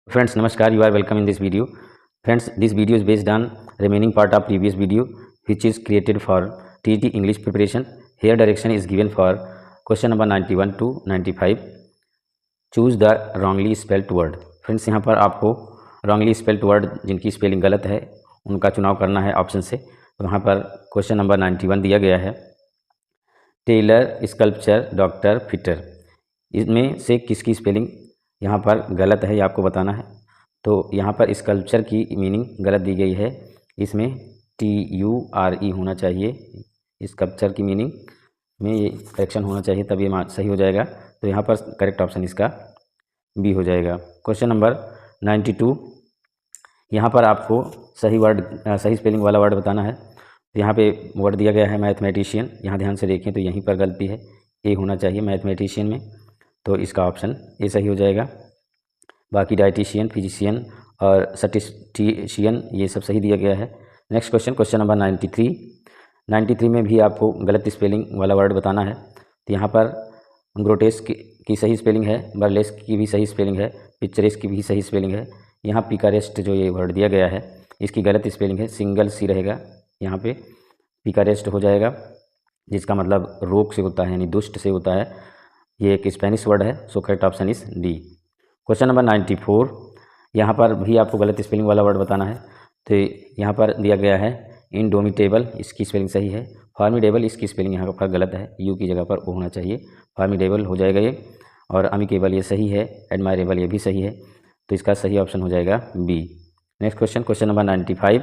Friends, namaskar. You are welcome in this video. Friends, this video is based on remaining part of previous video, which is created for TET English preparation. Here direction is given for question number 91 to 95. Choose the wrongly spelled word. Friends, यहाँ पर आपको wrongly spelled word जिनकी spelling गलत है उनका चुनाव करना है ऑप्शन से। तो यहाँ पर क्वेश्चन नंबर 91 दिया गया है, टेलर, स्कल्पचर, डॉक्टर, फिटर। इसमें से किसकी स्पेलिंग यहाँ पर गलत है ये आपको बताना है। तो यहाँ पर स्कल्पचर की मीनिंग गलत दी गई है, इसमें TURE होना चाहिए। स्कल्पचर की मीनिंग में ये करेक्शन होना चाहिए, तब ये सही हो जाएगा। तो यहाँ पर करेक्ट ऑप्शन इसका बी हो जाएगा। क्वेश्चन नंबर 92, यहाँ पर आपको सही स्पेलिंग वाला वर्ड बताना है। तो यहाँ पे वर्ड दिया गया है मैथमेटिशियन, यहाँ ध्यान से देखें तो यहीं पर गलती है, ए होना चाहिए मैथमेटिशियन में, तो इसका ऑप्शन ए सही हो जाएगा। बाकी डाइटिशियन, फिजिशियन और स्टैटिस्टिशियन ये सब सही दिया गया है। नेक्स्ट क्वेश्चन नंबर 93 में भी आपको गलत स्पेलिंग वाला वर्ड बताना है। तो यहाँ पर ग्रोटेस्क की सही स्पेलिंग है, बर्लेस्क की भी सही स्पेलिंग है, पिक्चरेस्क की भी सही स्पेलिंग है। यहाँ पिकारेस्ट जो ये वर्ड दिया गया है इसकी गलत स्पेलिंग है, सिंगल सी रहेगा, यहाँ पे पिकारेस्ट हो जाएगा, जिसका मतलब रोग से होता है यानी दुष्ट से होता है। ये एक स्पेनिश वर्ड है, so correct option is D. Question number 94, यहाँ पर भी आपको गलत स्पेलिंग वाला वर्ड बताना है। तो यहाँ पर दिया गया है इनडोमिटेबल, इसकी स्पेलिंग सही है। फॉर्मिडेबल, इसकी स्पेलिंग यहाँ पर गलत है, यू की जगह पर ओ होना चाहिए, फॉर्मिडेबल हो जाएगा ये। और अमिकेबल ये सही है, एडमायरेबल ये भी सही है, तो इसका सही ऑप्शन हो जाएगा बी। नेक्स्ट क्वेश्चन नंबर 95,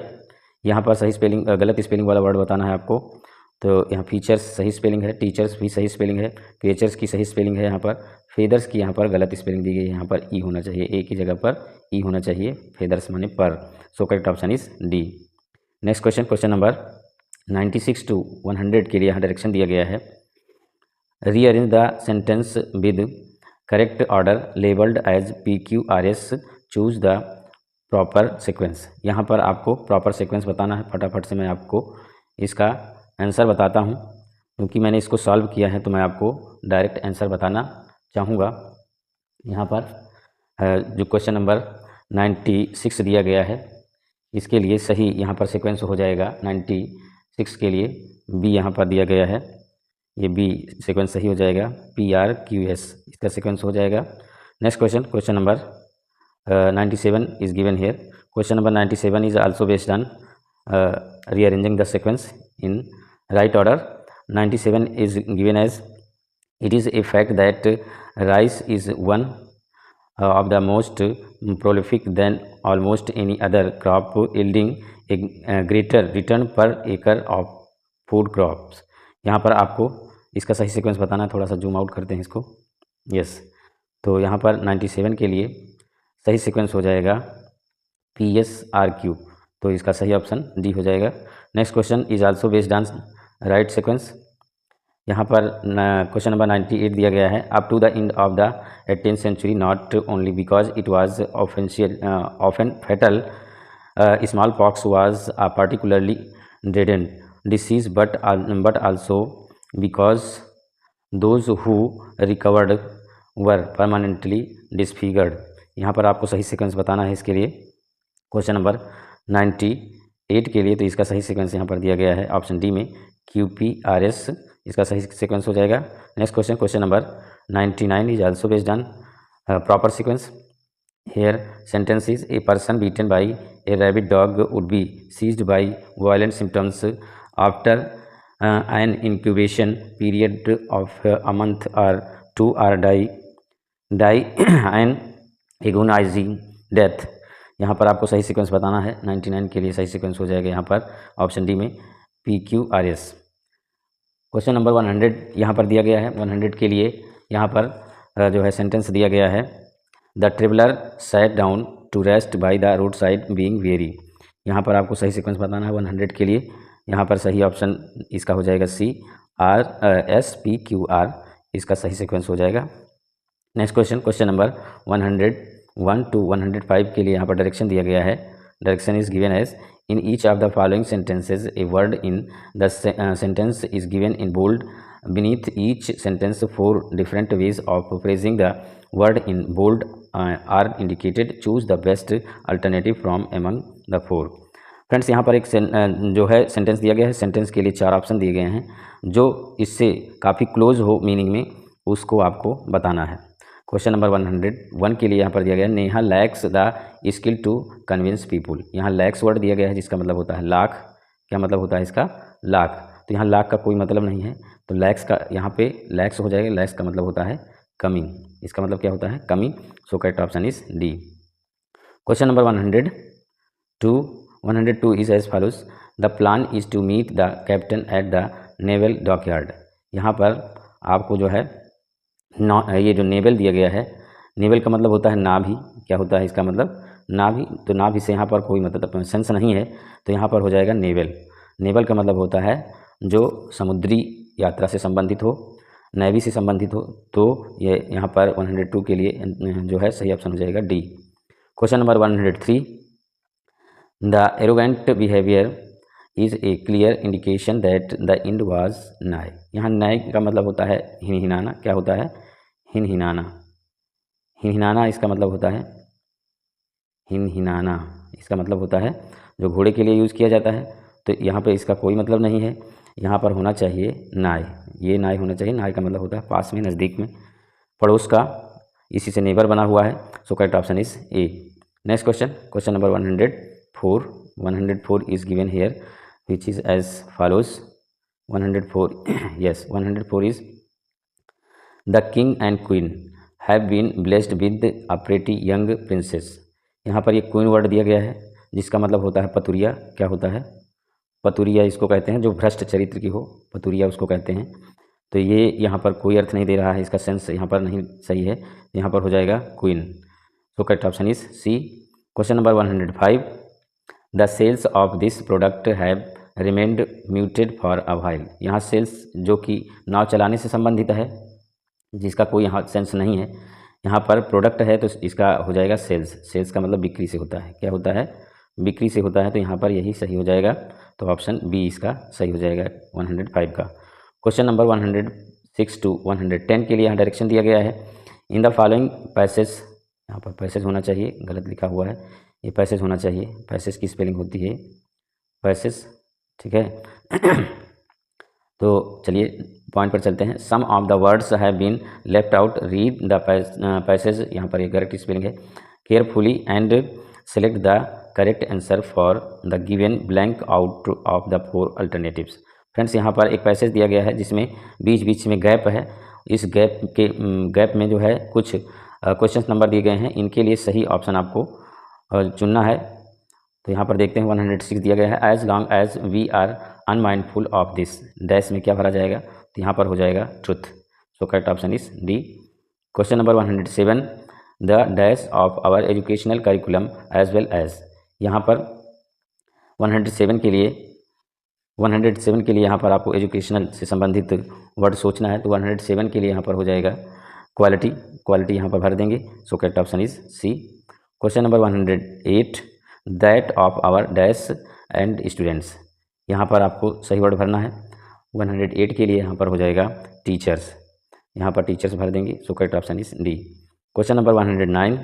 यहाँ पर गलत स्पेलिंग वाला वर्ड बताना है आपको। तो यहाँ फीचर्स सही स्पेलिंग है, टीचर्स भी सही स्पेलिंग है, क्रिएचर्स की सही स्पेलिंग है, यहाँ पर फेदर्स की यहाँ पर गलत स्पेलिंग दी गई है, यहाँ पर ई होना चाहिए, ए की जगह पर ई होना चाहिए, फेदर्स माने पर, सो correct option is D. Next question number 96 to 100 के लिए यहाँ डायरेक्शन दिया गया है, rearrange the sentence with correct order labelled as PQRS, choose the proper sequence. यहाँ पर आपको प्रॉपर सीक्वेंस बताना है। फटाफट से मैं आपको इसका आंसर बताता हूँ, क्योंकि मैंने इसको सॉल्व किया है तो मैं आपको डायरेक्ट आंसर बताना चाहूँगा। यहाँ पर जो क्वेश्चन नंबर 96 दिया गया है इसके लिए सही यहाँ पर सीक्वेंस हो जाएगा 96 के लिए बी यहाँ पर दिया गया है, ये बी सीक्वेंस सही हो जाएगा, PRQS इसका सीक्वेंस हो जाएगा। Next question number 97 is given here. Question number 97 is also based on rearranging the sequence in right order. 97 is given as, it is a fact that rice is one of the most prolific than almost any other crop, yielding a greater return per acre of food crops. यहाँ पर आपको इसका सही sequence बताना है। थोड़ा सा zoom out करते हैं इसको, यस। तो यहाँ पर 97 के लिए सही सीक्वेंस हो जाएगा PSRQ, तो इसका सही ऑप्शन डी हो जाएगा। Next question is also based on right sequence. यहाँ पर क्वेश्चन नंबर 98 दिया गया है, up to the end of the 18th century, not only because it was often fatal, smallpox was a particularly dreaded disease, but also because those who recovered were permanently disfigured। यहाँ पर आपको सही sequence बताना है इसके लिए। Question number 98 के लिए तो इसका सही सीक्वेंस यहाँ पर दिया गया है ऑप्शन डी में, QPRS इसका सही सीक्वेंस हो जाएगा। Next question number 99 is also based on proper sequence. Here sentence is, a person bitten by a rabid dog would be seized by violent symptoms after an incubation period of a month or 2 और die N agonising death. यहाँ पर आपको सही sequence बताना है। 99 के लिए सही सीक्वेंस हो जाएगा यहाँ पर ऑप्शन डी में, PQRS। क्वेश्चन नंबर 100 यहाँ पर दिया गया है। 100 के लिए यहाँ पर जो है सेंटेंस दिया गया है, the traveller sat down to rest by the road side being very. यहाँ पर आपको सही सीक्वेंस बताना है 100 के लिए। यहाँ पर सही ऑप्शन इसका हो जाएगा CRSPQR, इसका सही सीक्वेंस हो जाएगा। नेक्स्ट क्वेश्चन नंबर 101 to 105 के लिए यहाँ पर डायरेक्शन दिया गया है। Direction is given as, in each of the following sentences a word in the sentence is given in bold beneath each sentence 4 different ways of phrasing the word in bold are indicated. Choose the best alternative from among the four. Friends यहाँ पर एक जो है sentence दिया गया है, sentence के लिए 4 ऑप्शन दिए गए हैं, जो इससे काफ़ी क्लोज हो मीनिंग में उसको आपको बताना है। क्वेश्चन नंबर 101 के लिए यहाँ पर दिया गया है, Neha lacks the skill to convince people. यहाँ लैक्स वर्ड दिया गया है जिसका मतलब होता है लाख। क्या मतलब होता है इसका? लाख। तो यहाँ लाख का कोई मतलब नहीं है, तो लैक्स का यहाँ पे लैक्स हो जाएगा। लैक्स का मतलब होता है कमिंग, इसका मतलब क्या होता है? Coming. So correct option is D. Question number 102 is as follows, the plan is to meet the captain at the naval dockyard. यहाँ पर आपको जो है ये जो नेवल दिया गया है, नेवल का मतलब होता है नाभि। क्या होता है इसका मतलब? नाभि। तो नाभि से यहाँ पर कोई मतलब सेंस नहीं है, तो यहाँ पर हो जाएगा नेवल। नेवल का मतलब होता है जो समुद्री यात्रा से संबंधित हो, नेवी से संबंधित हो। तो ये यहाँ पर 102 के लिए जो है सही ऑप्शन हो जाएगा D. Question number 103, the arrogant behaviour is a clear indication that the end was नाई। यहाँ नाई का मतलब होता है हिनहिनाना। क्या होता है? हिनहिनाना। हिनहिनाना इसका मतलब होता है हिनहिनाना, इसका मतलब होता है जो घोड़े के लिए यूज़ किया जाता है। तो यहाँ पे इसका कोई मतलब नहीं है, यहाँ पर होना चाहिए नाई। ये नाई होना चाहिए। नाई का मतलब होता है पास में, नज़दीक में, पड़ोस का, इसी से नेबर बना हुआ है। So correct option is A. Next question, question number 104 is given here which is as follows. 104 yes 104 is the king and queen have been blessed with a pretty young princess. यहाँ पर ये queen word दिया गया है जिसका मतलब होता है पतुरिया। क्या होता है? पतुरिया इसको कहते हैं जो भ्रष्ट चरित्र की हो, पतुरिया उसको कहते हैं। तो ये यहाँ पर कोई अर्थ नहीं दे रहा है, इसका सेंस यहाँ पर नहीं सही है, यहाँ पर हो जाएगा queen. So correct option is C. Question number 105, the sales of this product have remained muted for a while. यहाँ सेल्स जो कि नाव चलाने से संबंधित है, जिसका कोई यहाँ सेंस नहीं है। यहाँ पर प्रोडक्ट है तो इसका हो जाएगा सेल्स। सेल्स का मतलब बिक्री से होता है। क्या होता है? बिक्री से होता है। तो यहाँ पर यही सही हो जाएगा। तो ऑप्शन बी इसका सही हो जाएगा 105 का। क्वेश्चन नंबर 106 टू 110 के लिए यहाँ डायरेक्शन दिया गया है। इन द फॉलोइंग पैसेज, यहाँ पर पैसेज होना चाहिए, गलत लिखा हुआ है, ये पैसेज होना चाहिए। पैसेज की स्पेलिंग होती है पैसेज, ठीक है। तो चलिए पॉइंट पर चलते हैं। Some of the words have been left out, read the passage. यहाँ पर ये करेक्ट स्पेलिंग है। Carefully and select the correct answer for the given blank out of the 4 alternatives. Friends यहाँ पर एक पैसेज दिया गया है जिसमें बीच बीच में गैप है। इस गैप में जो है कुछ क्वेश्चन नंबर दिए गए हैं, इनके लिए सही ऑप्शन आपको चुनना है। तो यहाँ पर देखते हैं 106 दिया गया है, as long as we are unmindful of this dash में क्या भरा जाएगा? तो यहाँ पर हो जाएगा truth. So correct option is D. Question number 107, the dash of our educational curriculum as well as. यहाँ पर 107 के लिए यहाँ पर आपको एजुकेशनल से संबंधित वर्ड सोचना है। तो 107 के लिए यहाँ पर हो जाएगा क्वालिटी यहाँ पर भर देंगे। So correct option is C. Question number 108, that of our dash and students. यहाँ पर आपको सही वर्ड भरना है। 108 के लिए यहाँ पर हो जाएगा टीचर्स, यहाँ पर टीचर्स भर देंगे। So correct option is D. Question number 109,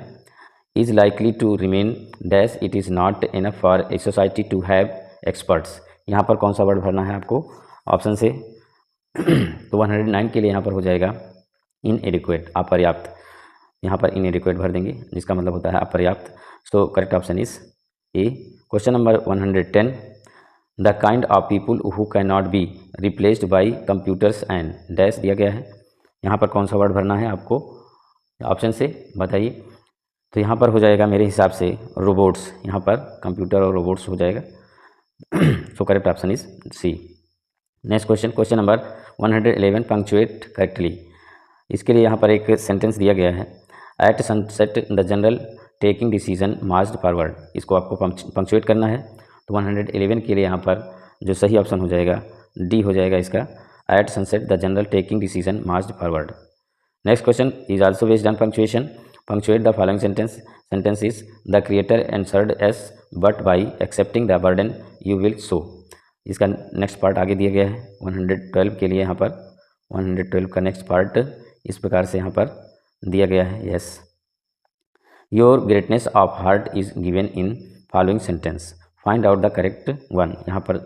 is likely to remain dash it is not enough for a society to have experts. यहाँ पर कौन सा वर्ड भरना है आपको ऑप्शन से? तो 109 के लिए यहाँ पर हो जाएगा इनएडिक्वेट, अपर्याप्त। यहाँ पर इनएडिक्वेट भर देंगे जिसका मतलब होता है अपर्याप्त। सो correct option is A. Question number 110, the kind of people who can not be replaced by computers and dash दिया गया है। यहाँ पर कौन सा वर्ड भरना है आपको ऑप्शन से बताइए? तो यहाँ पर हो जाएगा मेरे हिसाब से रोबोट्स, यहाँ पर कंप्यूटर और रोबोट्स हो जाएगा। So correct option is C. Next question, question number 111, punctuate correctly. इसके लिए यहाँ पर एक सेंटेंस दिया गया है, at sunset the general taking decision marched forward. इसको आपको पंक्चुएट करना है। तो 111 के लिए यहाँ पर जो सही ऑप्शन हो जाएगा डी हो जाएगा इसका, at sunset the general taking decision marched forward. Next question is also based on punctuation. Punctuate the following sentence is the creator answered as but by accepting the burden you will so. इसका next part आगे दिया गया है 112 के लिए। यहाँ पर 112 का नेक्स्ट पार्ट इस प्रकार से यहाँ पर दिया गया है, yes. Your greatness of heart is given in following sentence, find out the correct one. यहाँ पर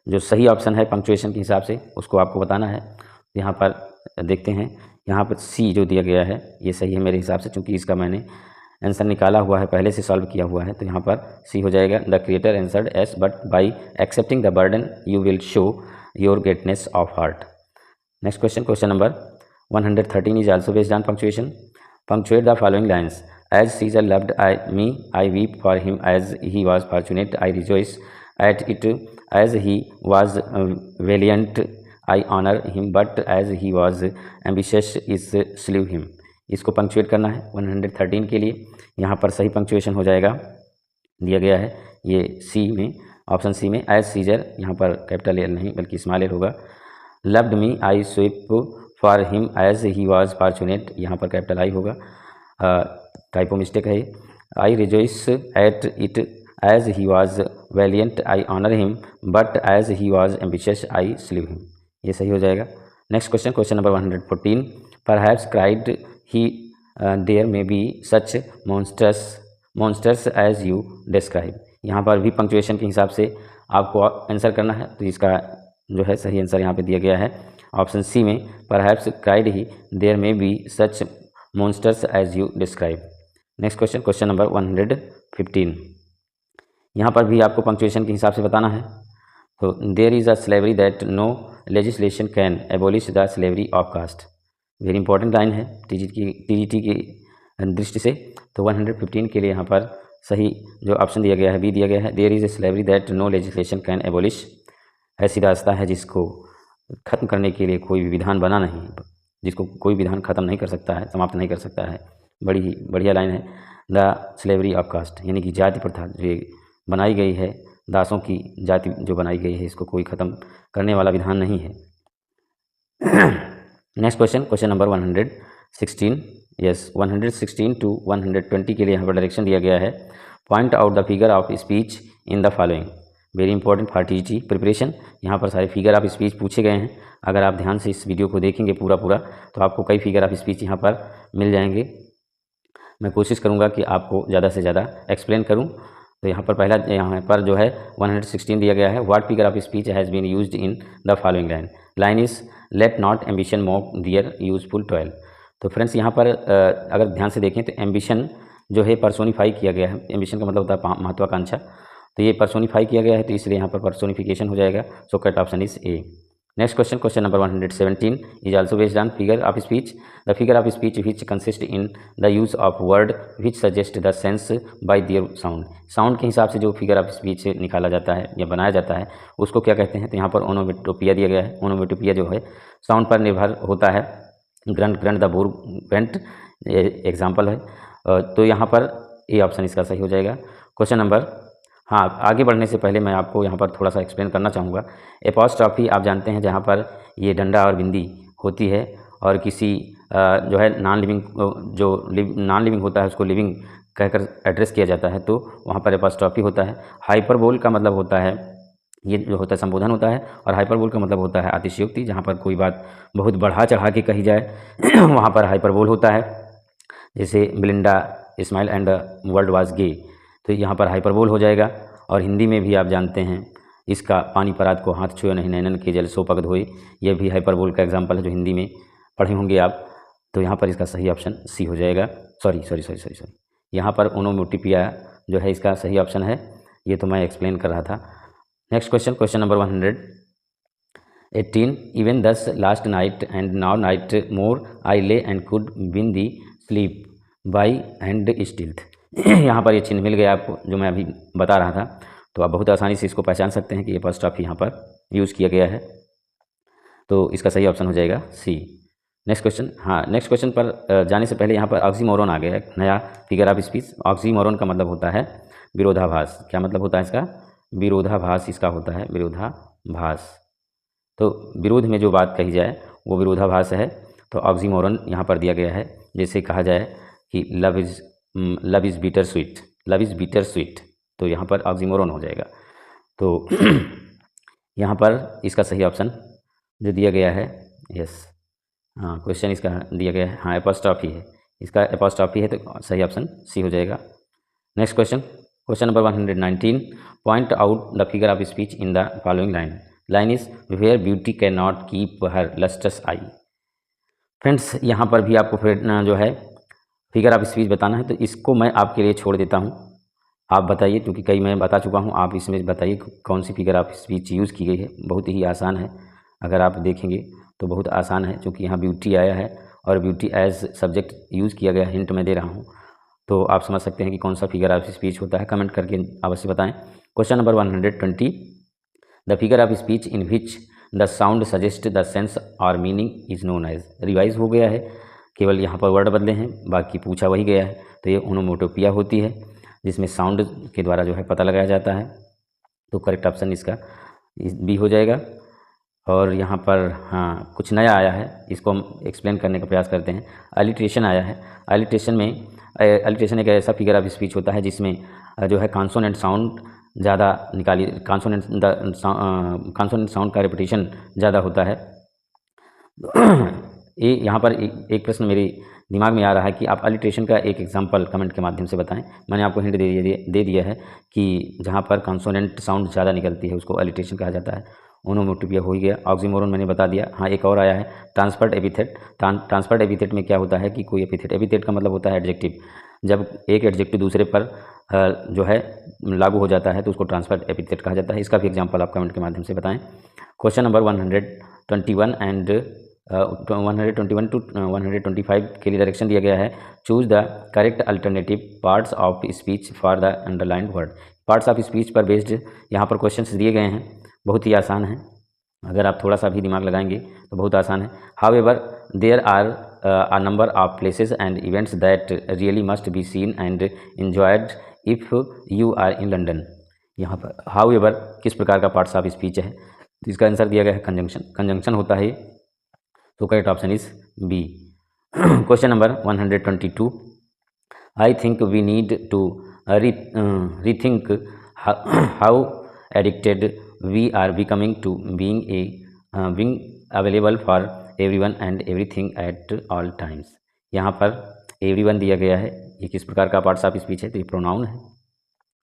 जो सही ऑप्शन है पंक्चुएशन के हिसाब से उसको आपको बताना है। यहाँ पर देखते हैं, यहाँ पर सी जो दिया गया है ये सही है मेरे हिसाब से, क्योंकि इसका मैंने आंसर निकाला हुआ है, पहले से सॉल्व किया हुआ है। तो यहाँ पर सी हो जाएगा। The creator answered as, but by accepting the burden you will show your greatness of heart. Next question, question number 113 is also based on punctuation. Punctuate the following lines. As Caesar loved me, I weep for him. As he was fortunate, I rejoice at it. As he was valiant, I honor him. But as he was ambitious, is slew him. इसको punctuate करना है 113 के लिए। यहाँ पर सही punctuation हो जाएगा, दिया गया है ये सी में, ऑप्शन सी में। एज सीजर, यहाँ पर कैपिटल एल नहीं बल्कि स्मॉल एल होगा। Loved me, I sweep for him as he was fortunate, यहाँ पर कैपिटल आई होगा, टाइपो मिस्टेक है। I rejoice at it as he was valiant, I honour him, but as he was ambitious, I slew him, ये सही हो जाएगा। Next question, question number 114। Perhaps cried he there may be such monsters as you describe, यहाँ पर भी punctuation के हिसाब से आपको आंसर करना है। तो इसका जो है सही आंसर यहाँ पे दिया गया है ऑप्शन सी में। Perhaps cried he there may be such monsters as you describe. Next question, question number 115। यहाँ पर भी आपको पंक्चुएशन के हिसाब से बताना है। तो there is a slavery that no legislation can abolish the slavery of caste, very important line है टीजीटी की दृष्टि से। तो 115 के लिए यहाँ पर सही जो ऑप्शन दिया गया है बी दिया गया है। There is a slavery that no legislation can abolish, ऐसी रास्ता है जिसको ख़त्म करने के लिए कोई भी विधान बना नहीं, जिसको कोई विधान ख़त्म नहीं कर सकता है, समाप्त नहीं कर सकता है। बड़ी ही बढ़िया लाइन है। द स्लेवरी ऑफ कास्ट, यानी कि जाति प्रथा जो बनाई गई है, दासों की जाति जो बनाई गई है, इसको कोई ख़त्म करने वाला विधान नहीं है। Next question, question number 116, yes 116 to 120 के लिए यहाँ पर डायरेक्शन दिया गया है। Point out the figure of speech in the following, very important for TGT preparation. यहाँ पर सारे फिगर ऑफ स्पीच पूछे गए हैं। अगर आप ध्यान से इस वीडियो को देखेंगे पूरा तो आपको कई फिगर ऑफ स्पीच यहाँ पर मिल जाएंगे। मैं कोशिश करूँगा कि आपको ज़्यादा से ज़्यादा एक्सप्लेन करूँ। तो यहाँ पर पहला यहाँ पर जो है 116 दिया गया है। What figure of speech has been used in the following line, line is let not ambition mock their useful toil. तो फ्रेंड्स यहाँ पर अगर ध्यान से देखें तो एम्बिशन जो है पर्सोनीफाई किया गया है। एम्बिशन का मतलब होता है महत्वाकांक्षा, तो ये पर्सोनीफाई किया गया है, तो इसलिए यहाँ पर पर्सोनिफिकेशन हो जाएगा। So correct option is A. Next question, question number 117 is also based on figure of speech. The figure of speech which consist in the use of word which suggest the sense bye there sound, sound के हिसाब से जो figure of speech निकाला जाता है या बनाया जाता है उसको क्या कहते हैं। तो यहाँ पर ओनोमेटोपिया दिया गया है। ओनोमेटोपिया जो है साउंड पर निर्भर होता है। Grunt grunt the bore went example है। तो यहाँ पर ए ऑप्शन इसका सही हो जाएगा। क्वेश्चन नंबर, हाँ आगे बढ़ने से पहले मैं आपको यहाँ पर थोड़ा सा एक्सप्लेन करना चाहूँगा। एपॉस्ट्रॉफी आप जानते हैं जहाँ पर ये डंडा और बिंदी होती है और किसी जो है नॉन लिविंग होता है उसको लिविंग कहकर एड्रेस किया जाता है, तो वहाँ पर एपॉस्ट्रॉफी होता है। हाइपरबोल का मतलब होता है, ये जो होता है संबोधन होता है, और हाइपरबोल का मतलब होता है अतिशयोक्ति, जहाँ पर कोई बात बहुत बढ़ा चढ़ा के कही जाए वहाँ पर हाइपरबोल होता है। जैसे Melinda smile and the world was gay, तो यहाँ पर हाइपरबोल हो जाएगा। और हिंदी में भी आप जानते हैं इसका पानी परात को हाथ छुए नहीं नैनन के जल सो पग धोए, ये भी हाइपरबोल का एग्जाम्पल है जो हिंदी में पढ़े होंगे आप। तो यहाँ पर इसका सही ऑप्शन सी हो जाएगा। सॉरी, यहाँ पर ओनोमेटोपिया जो है इसका सही ऑप्शन है, ये तो मैं एक्सप्लेन कर रहा था। Next question, question number 118 even thus last night and now night more I lay and could win thee sleep by and stealth. यहाँ पर ये चिन्ह मिल गया आपको जो मैं अभी बता रहा था, तो आप बहुत आसानी से इसको पहचान सकते हैं कि ये एपॉस्ट्रॉफी यहाँ पर यूज़ किया गया है। तो इसका सही ऑप्शन हो जाएगा सी। नेक्स्ट क्वेश्चन, हाँ नेक्स्ट क्वेश्चन पर जाने से पहले यहाँ पर ऑक्सीमोरन आ गया है, नया फिगर ऑफ स्पीच। ऑक्सीमोरन का मतलब होता है विरोधाभास। क्या मतलब होता है इसका? विरोधाभास इसका होता है, विरोधाभास। तो विरोध में जो बात कही जाए वो विरोधाभास है। तो ऑक्सीमोरन यहाँ पर दिया गया है। जैसे कहा जाए कि love is bitter sweet, love is bitter sweet, तो यहाँ पर ऑक्सीमोरन हो जाएगा। तो यहाँ पर इसका सही ऑप्शन जो दिया गया है, यस हाँ क्वेश्चन इसका दिया गया है, हाँ एपॉस्ट्रॉफी है, इसका एपॉस्ट्रॉफी है तो सही ऑप्शन सी हो जाएगा। Next question number 119, point out the figure of speech in the following line is where beauty cannot keep her lustrous eyes. Friends यहाँ पर भी आपको फिर जो है फिगर ऑफ स्पीच बताना है, तो इसको मैं आपके लिए छोड़ देता हूँ। आप बताइए, क्योंकि कई मैं बता चुका हूँ, आप इसमें बताइए कौन सी फिगर ऑफ स्पीच यूज़ की गई है। बहुत ही आसान है, अगर आप देखेंगे तो बहुत आसान है, क्योंकि यहाँ ब्यूटी आया है और ब्यूटी एज सब्जेक्ट यूज़ किया गया, हिंट मैं दे रहा हूँ, तो आप समझ सकते हैं कि कौन सा फिगर ऑफ स्पीच होता है। कमेंट करके अवश्य बताएं। Question number 120, the figure of speech in which the sound suggest the sense और meaning is known as. Revise हो गया है, केवल यहाँ पर वर्ड बदले हैं, बाकी पूछा वही गया है। तो ये ओनोमोटोपिया होती है, जिसमें साउंड के द्वारा जो है पता लगाया जाता है। तो करेक्ट ऑप्शन इसका बी हो जाएगा। और यहाँ पर हाँ कुछ नया आया है, इसको हम एक्सप्लेन करने का प्रयास करते हैं। अलिट्रेशन आया है। अलिट्रेशन एक ऐसा फिगर ऑफ स्पीच होता है जिसमें जो है कॉन्सोनेंट साउंड ज़्यादा निकाली, कॉन्सोनेंट साउंड का रिपीटेशन ज़्यादा होता है। ये यहाँ पर एक प्रश्न मेरे दिमाग में आ रहा है कि आप अलिट्रेशन का एक एग्जांपल कमेंट के माध्यम से बताएं। मैंने आपको हिंट दे दिया है कि जहाँ पर कॉन्सोनेंट साउंड ज़्यादा निकलती है उसको अलिट्रेशन कहा जाता है। ओनोमोटोपिया हो ही गया। ऑक्सीमोरन मैंने बता दिया। हाँ, एक और आया है ट्रांसफर्ड एपिथेट। ट्रांसफर्ड एपिथेट में क्या होता है कि कोई एपिथेट का मतलब होता है एडजेक्टिव। जब एक एडजेक्टिव दूसरे पर जो है लागू हो जाता है तो उसको ट्रांसफर्ड एपिथेट कहा जाता है। इसका भी एग्जाम्पल आप कमेंट के माध्यम से बताएं। क्वेश्चन नंबर 121 एंड 121 टू 125 के लिए डायरेक्शन दिया गया है। Choose the correct alternative parts of speech for the underlined word. Parts of speech पर बेस्ड यहाँ पर क्वेश्चंस दिए गए हैं, बहुत ही आसान है। अगर आप थोड़ा सा भी दिमाग लगाएंगे तो बहुत आसान है। However there are a number of places and events that really must be seen and enjoyed if you are in London. यहाँ पर हाउएवर किस प्रकार का पार्ट्स ऑफ स्पीच है, तो इसका आंसर दिया गया है कंजंक्शन होता है। तो correct option is B. Question number 122, I think we need to rethink how addicted we are becoming to being available for everyone and everything at all times. यहाँ पर एवरीवन दिया गया है, ये किस प्रकार का पार्ट्स ऑफ स्पीच है, तो ये प्रोनाउन है।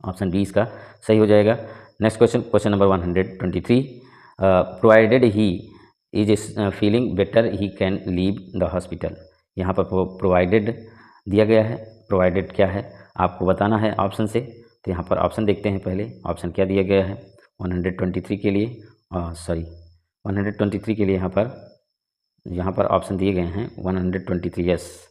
ऑप्शन बी इसका सही हो जाएगा। Next question number 123, provided he is feeling better he can leave the hospital. यहाँ पर प्रोवाइडेड दिया गया है। प्रोवाइडेड क्या है आपको बताना है ऑप्शन से। तो यहाँ पर ऑप्शन देखते हैं पहले, ऑप्शन क्या दिया गया है 123 के लिए, 123 के लिए यहाँ पर ऑप्शन दिए गए हैं 123, यस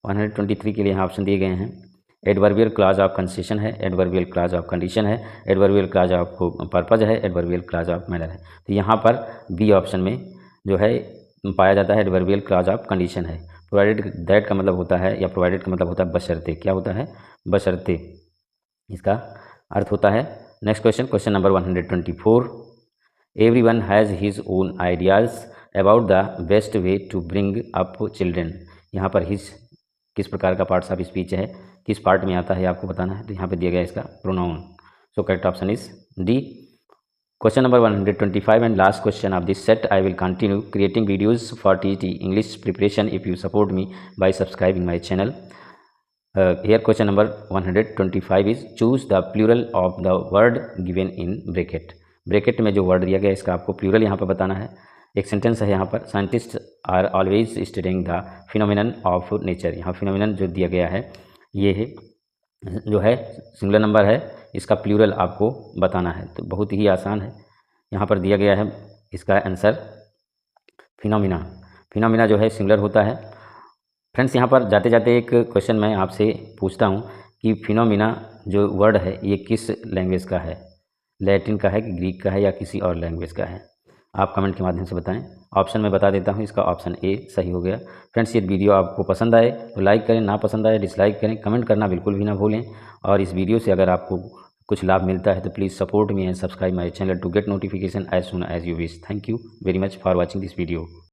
123 के लिए यहाँ ऑप्शन दिए गए हैं। एडवर्बियल क्लॉज ऑफ कंसेशन है, एडवर्बियल क्लॉज ऑफ कंडीशन है, एडवर्बियल क्लॉज ऑफ पर्पज है, एडवर्बियल क्लॉज ऑफ मैनर है। तो यहाँ पर बी ऑप्शन में जो है पाया जाता है एडवर्बियल क्लॉज ऑफ कंडीशन है। प्रोवाइडेड दैट का मतलब होता है, या प्रोवाइडेड का मतलब होता है बशर्ते। क्या होता है, बशर्ते, इसका अर्थ होता है। Next question number 124, everyone has his own ideas about the best way to bring up children. यहाँ पर हिज किस प्रकार का पार्ट्स ऑफ स्पीच है, किस पार्ट में आता है आपको बताना है। तो यहाँ पे दिया गया इसका pronoun. So correct option is D. Question number 125 and last question of this set, I will continue creating videos for TET English preparation if you support me bye subscribing my channel. Here question number 125 is choose the plural of the word given in bracket। Bracket में जो word दिया गया इसका आपको plural यहाँ पर बताना है। एक सेंटेंस है यहाँ पर, scientist are always studying the phenomenon of nature. यहाँ फिनोमिनन जो दिया गया है ये है जो है सिंगुलर नंबर है, इसका प्लूरल आपको बताना है। तो बहुत ही आसान है, यहाँ पर दिया गया है इसका आंसर फिनोमिना। फिनोमिना जो है सिंगुलर होता है। फ्रेंड्स यहाँ पर जाते जाते एक क्वेश्चन मैं आपसे पूछता हूँ कि फिनोमिना जो वर्ड है ये किस लैंग्वेज का है, लैटिन का है कि ग्रीक का है या किसी और लैंग्वेज का है। आप कमेंट के माध्यम से बताएं। ऑप्शन मैं बता देता हूँ, इसका ऑप्शन ए सही हो गया। फ्रेंड्स ये वीडियो आपको पसंद आए तो लाइक करें, ना पसंद आए डिसलाइक करें, कमेंट करना बिल्कुल भी ना भूलें। और इस वीडियो से अगर आपको कुछ लाभ मिलता है तो please support me and subscribe my channel to get notification as soon as you wish. Thank you very much for watching this video.